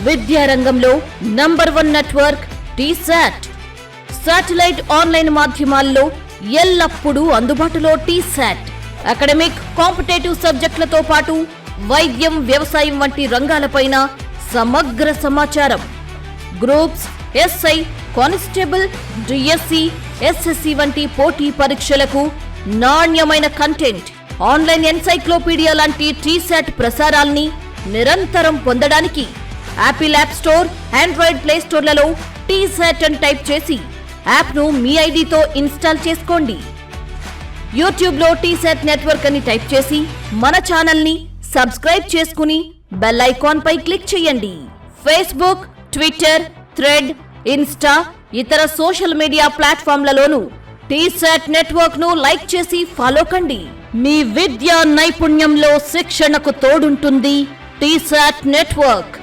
విద్యారంగంలో number 1 network T-SAT. Satellite online మాధ్యమాల్లో ఎల్లప్పుడూ అందుబాటులో టీశాట్. అకాడమిక్, కాంపిటేటివ్ సబ్జెక్టులతో పాటు వైద్యం, వ్యవసాయం వంటి రంగాలపైన సమగ్ర సమాచారం. Groups, SI, constable, DSC, SSC వంటి పోటీ పరీక్షలకు నాణ్యమైన కంటెంట్, ఆన్లైన్ ఎన్సైక్లోపీడియా లాంటి టీశాట్ ప్రసారాల్ని నిరంతరం పొందడానికి apple app store, android play స్టోర్లలో టీశాట్ అని టైప్ చేసి యాప్ను మీ ఐడితో ఇన్స్టాల్ చేసుకోండి. యూట్యూబ్లో టీశాట్ నెట్వర్క్ అని టైప్ చేసి మన ఛానల్ని సబ్స్క్రైబ్ చేసుకుని బెల్ ఐకాన్ పై క్లిక్ చేయండి. ఫేస్బుక్, ట్విట్టర్, థ్రెడ్, ఇన్స్టా, ఇతర సోషల్ మీడియా ప్లాట్ఫామ్లలోనూ టీశాట్ నెట్వర్క్ ను లైక్ చేసి ఫాలో కండి. మీ విద్యా నైపుణ్యంలో శిక్షణకు తోడుంటుంది టీశాట్ నెట్వర్క్.